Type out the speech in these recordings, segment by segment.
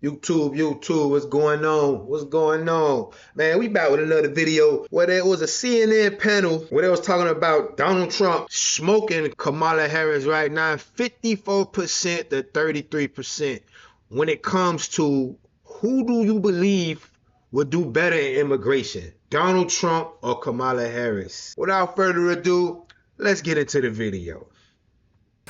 YouTube, what's going on? What's going on? Man, we back with another video where there was a CNN panel where they was talking about Donald Trump smoking Kamala Harris right now, 54% to 33%. When it comes to who do you believe would do better in immigration, Donald Trump or Kamala Harris? Without further ado, let's get into the video.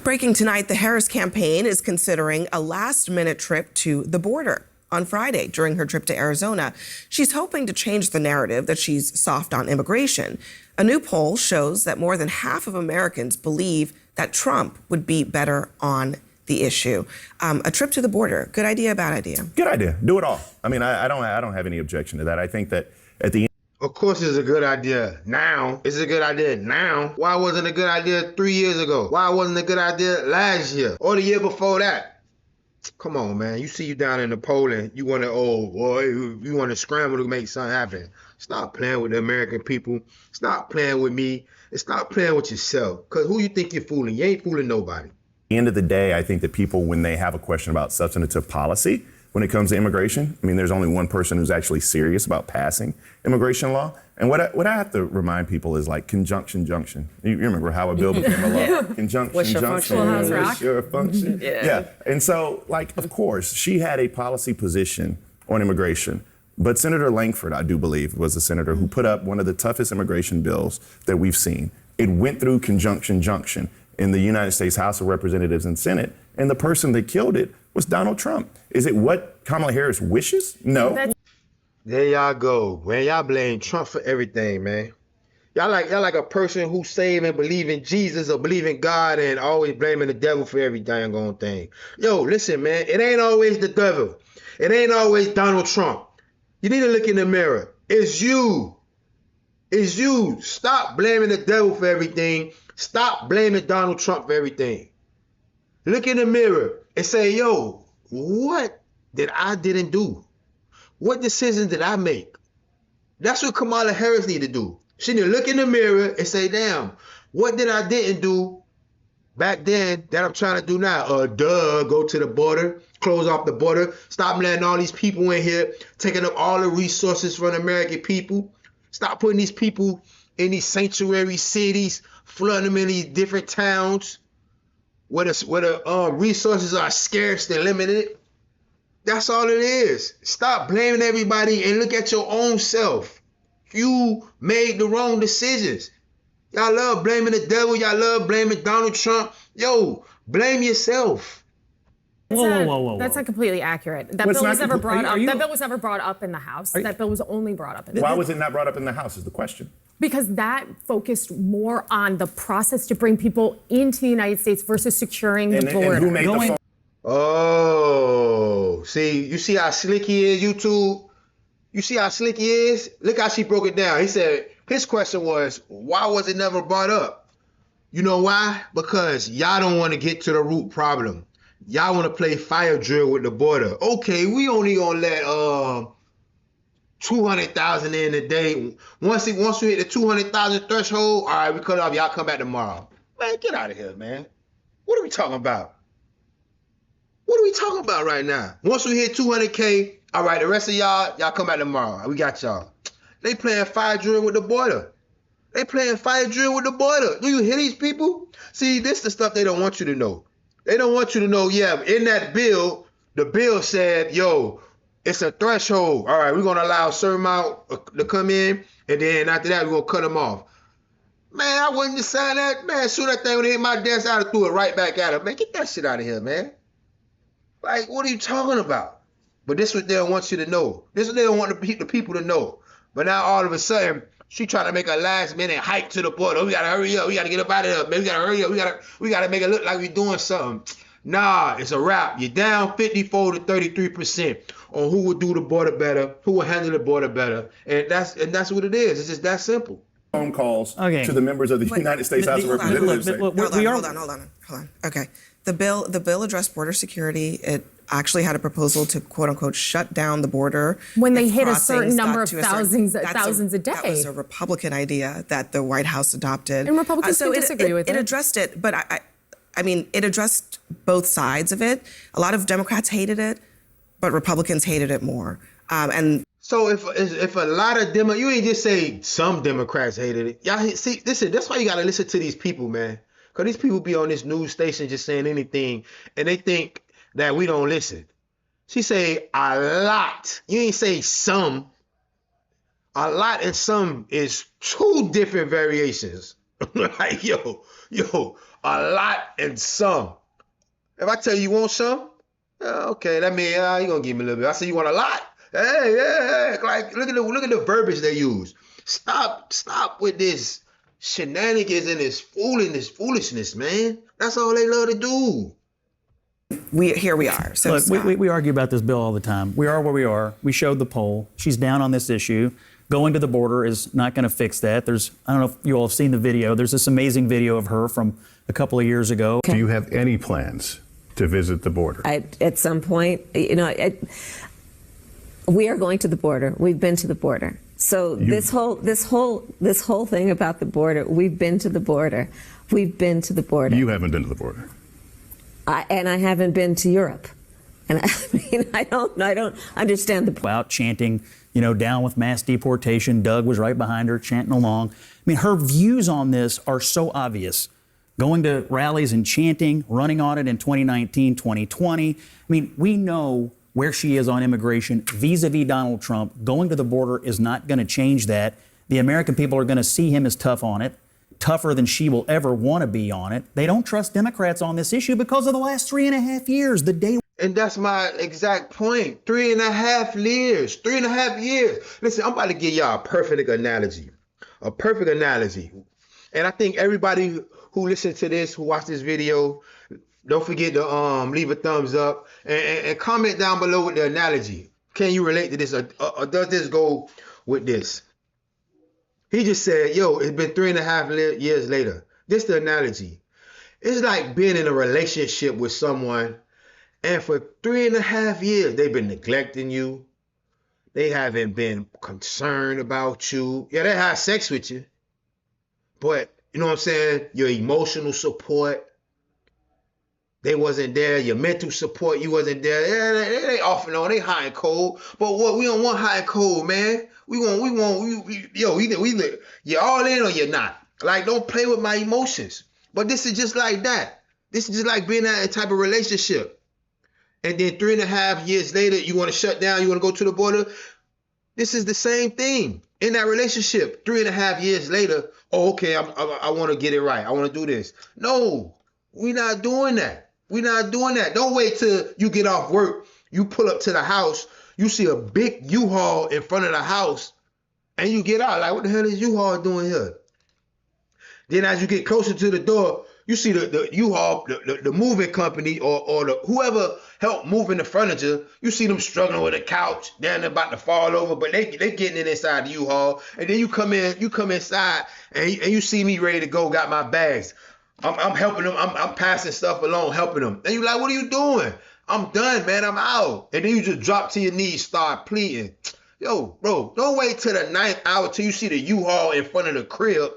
Breaking tonight, the Harris campaign is considering a last-minute trip to the border. On Friday, during her trip to Arizona, she's hoping to change the narrative that she's soft on immigration. A new poll shows that more than half of Americans believe that Trump would be better on the issue. A trip to the border, good idea, bad idea? Good idea. Do it all. I mean, I don't have any objection to that. I think that at the end, of course it's a good idea now. It's a good idea now. Why wasn't it a good idea 3 years ago? Why wasn't it a good idea last year or the year before that? Come on, man. You see you down in the polling, you want to, you want to scramble to make something happen. Stop playing with the American people. Stop playing with me. And stop playing with yourself. Because who you think you're fooling? You ain't fooling nobody. At the end of the day, I think that people, when they have a question about substantive policy, when it comes to immigration, I mean, there's only one person who's actually serious about passing immigration law. And what I have to remind people is like conjunction junction. You remember how a bill became a law? Conjunction What's your junction. What's your function? Yeah. And so, like, of course, she had a policy position on immigration. But Senator Langford, I do believe, was the senator who put up one of the toughest immigration bills that we've seen. It went through conjunction junction in the United States House of Representatives and Senate. And the person that killed it was Donald Trump. Is it what Kamala Harris wishes? No. There y'all go. Man, y'all blame Trump for everything, man. Y'all like a person who save and believe in Jesus or believe in God and always blaming the devil for every dang on thing. Yo, listen, man, it ain't always the devil. It ain't always Donald Trump. You need to look in the mirror. It's you. It's you. Stop blaming the devil for everything. Stop blaming Donald Trump for everything. Look in the mirror and say, yo, what did I didn't do? What decisions did I make? That's what Kamala Harris need to do. She need to look in the mirror and say, damn, what did I didn't do back then that I'm trying to do now? Go to the border, close off the border, stop letting all these people in here, taking up all the resources from the American people. Stop putting these people in these sanctuary cities, flooding them in these different towns where the resources are scarce and limited. That's all it is. Stop blaming everybody and look at your own self. You made the wrong decisions. Y'all love blaming the devil. Y'all love blaming Donald Trump. Yo, blame yourself. Whoa. That's not completely accurate. That bill was never brought up. That bill was never brought up in the House. That bill was only brought up in the House. Why was it not brought up in the House is the question. Because that focused more on the process to bring people into the United States versus securing the border. And who made the phone? Oh, see, you see how slick he is, YouTube? You see how slick he is? Look how she broke it down. He said, his question was, why was it never brought up? You know why? Because y'all don't want to get to the root problem. Y'all want to play fire drill with the border. Okay, we only gonna let 200,000 in a day. Once we hit the 200,000 threshold, all right, we cut it off. Y'all come back tomorrow. Man, get out of here, man. What are we talking about? What are we talking about right now? Once we hit 200K, all right, the rest of y'all come back tomorrow. We got y'all. They playing fire drill with the border. They playing fire drill with the border. Do you hear these people? See, this is the stuff they don't want you to know. They don't want you to know, yeah, in that bill, the bill said, yo, it's a threshold. All right, we're going to allow a certain amount to come in, and then after that, we're going to cut them off. Man, I wouldn't just sign that. Man, shoot that thing when it hit my desk, I'd have threw it right back at him. Man, get that shit out of here, man. Like, what are you talking about? But this is what they don't want you to know. This is what they don't want the people to know. But now all of a sudden, she trying to make a last minute hike to the border. We gotta hurry up. We gotta get up out of there, man. We gotta hurry up. We gotta make it look like we're doing something. Nah, it's a wrap. You're down 54 to 33% on who would do the border better, who will handle the border better, and that's what it is. It's just that simple. Phone calls to the members of the United States House of Representatives. Hold on. Okay. The bill addressed border security. It actually had a proposal to quote unquote shut down the border when they hit a certain number of thousands a day. That was a Republican idea that the White House adopted. And Republicans can disagree with it. It addressed it, but I mean, it addressed both sides of it. A lot of Democrats hated it. but Republicans hated it more. And so if a lot of you ain't just say some Democrats hated it. Y'all see, listen, that's why you gotta listen to these people, man. Because these people be on this news station just saying anything, and they think that we don't listen. She say a lot. You ain't say some. A lot and some is two different variations. Like, yo, a lot and some. If I tell you want some, okay, that means you gonna give me a little bit. I say you want a lot. Hey, like look at the verbiage they use. Stop with this shenanigans and this foolishness, man. That's all they love to do. Here we are. So look, we argue about this bill all the time. We are where we are. We showed the poll. She's down on this issue. Going to the border is not going to fix that. I don't know if you all have seen the video. There's this amazing video of her from a couple of years ago. Do you have any plans to visit the border? At some point, we are going to the border. We've been to the border. So this whole thing about the border, we've been to the border. We've been to the border. You haven't been to the border. And I haven't been to Europe. And I don't understand the out chanting, down with mass deportation. Doug was right behind her chanting along. I mean, her views on this are so obvious. Going to rallies and chanting, running on it in 2019, 2020. I mean, we know where she is on immigration vis-a-vis Donald Trump. Going to the border is not going to change that. The American people are going to see him as tough on it, tougher than she will ever want to be on it. They don't trust Democrats on this issue because of the last 3.5 years. And that's my exact point. 3.5 years. 3.5 years. Listen, I'm about to give y'all a perfect analogy. And I think everybody who listens to this, who watched this video, don't forget to leave a thumbs up and comment down below with the analogy. Can you relate to this or does this go with this? He just said, it's been 3.5 years later. This the analogy. It's like being in a relationship with someone and for 3.5 years, they've been neglecting you. They haven't been concerned about you. Yeah, they had sex with you. But, you know what I'm saying? Your emotional support, they wasn't there. Your mental support, you wasn't there. Yeah, they off and on. They hot and cold. But what? We don't want hot and cold, man. Either you're all in or you're not. Like, don't play with my emotions. But this is just like that. This is just like being in that type of relationship. And then 3.5 years later, you want to shut down, you want to go to the border. This is the same thing in that relationship. 3.5 years later, okay, I want to get it right. I want to do this. No, we're not doing that. Don't wait till you get off work. You pull up to the house, you see a big U-Haul in front of the house, and you get out. Like, what the hell is U-Haul doing here? Then as you get closer to the door, you see the U-Haul, the moving company or the whoever helped moving the furniture, you see them struggling with a couch, they're about to fall over, but they getting it inside the U-Haul. And then you come inside and you see me ready to go, got my bags. I'm helping them, I'm passing stuff along, helping them. And you like, what are you doing? I'm done, man, I'm out. And then you just drop to your knees, start pleading. Yo, bro, don't wait till the 9th hour till you see the U-Haul in front of the crib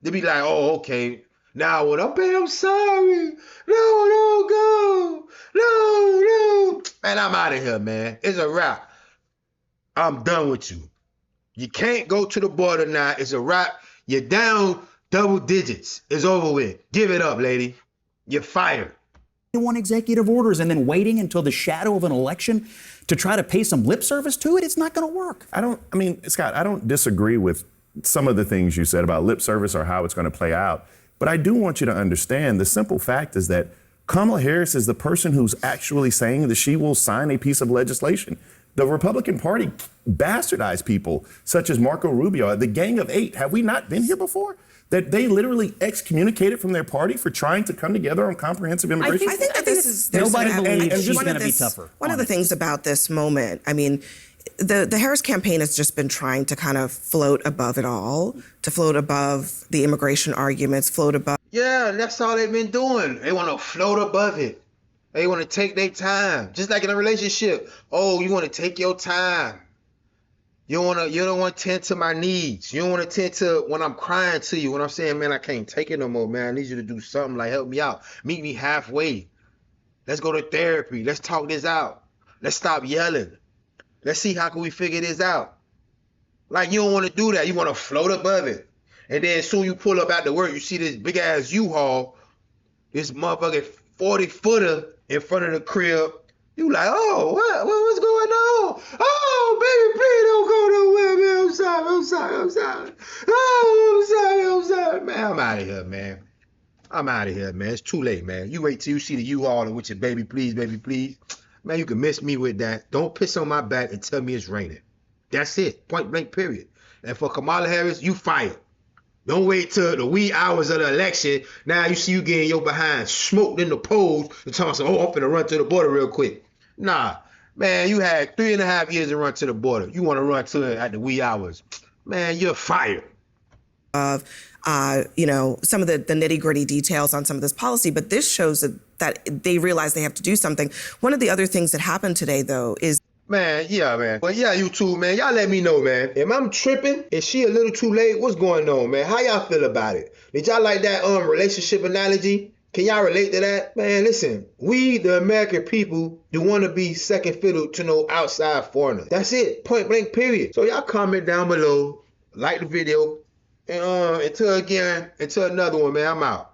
to be like, oh, okay. Now what I'm paying, I'm sorry. No, go. No. Man, I'm out of here, man. It's a wrap. I'm done with you. You can't go to the border now. It's a wrap. You're down double digits. It's over with. Give it up, lady. You're fired. They want executive orders and then waiting until the shadow of an election to try to pay some lip service to it. It's not going to work. Scott, I don't disagree with some of the things you said about lip service or how it's going to play out. But I do want you to understand the simple fact is that Kamala Harris is the person who's actually saying that she will sign a piece of legislation. The Republican Party bastardized people such as Marco Rubio, the Gang of Eight. Have we not been here before? That they literally excommunicated from their party for trying to come together on comprehensive immigration? I think that this is... Nobody believes she's going to be tougher. One of the things about this moment, the Harris campaign has just been trying to kind of float above it all, to float above the immigration arguments, float above... Yeah, that's all they've been doing. They want to float above it. They want to take their time. Just like in a relationship. Oh, you want to take your time. You don't want to tend to my needs. You don't want to tend to when I'm crying to you, when I'm saying, man, I can't take it no more, man. I need you to do something, like help me out. Meet me halfway. Let's go to therapy. Let's talk this out. Let's stop yelling. Let's see how can we figure this out. Like, you don't want to do that. You want to float above it. And then soon you pull up after work, you see this big ass U-Haul, this motherfucking 40-footer in front of the crib. You like, oh, what's going on? Oh, baby, please don't go nowhere, man. I'm sorry. Oh, I'm sorry. Man, I'm out of here, man. I'm out of here, man. It's too late, man. You wait till you see the U-Haul with your baby, please. Man, you can miss me with that. Don't piss on my back and tell me it's raining. That's it. Point blank, period. And for Kamala Harris, you fired. Don't wait till the wee hours of the election. Now you see you getting your behind smoked in the polls and talking some, oh, I'm finna run to the border real quick. Nah, man, you had 3.5 years to run to the border. You want to run to it at the wee hours. Man, you're fired. Of, some of the nitty-gritty details on some of this policy, but this shows that they realize they have to do something. One of the other things that happened today, though, is Man, yeah, man. Well, yeah, you too, man. Y'all let me know, man. If I'm tripping, is she a little too late? What's going on, man? How y'all feel about it? Did y'all like that relationship analogy? Can y'all relate to that? Man, listen, we, the American people, do want to be second fiddle to no outside foreigners. That's it. Point blank, period. So y'all comment down below, like the video, and until another one, man, I'm out.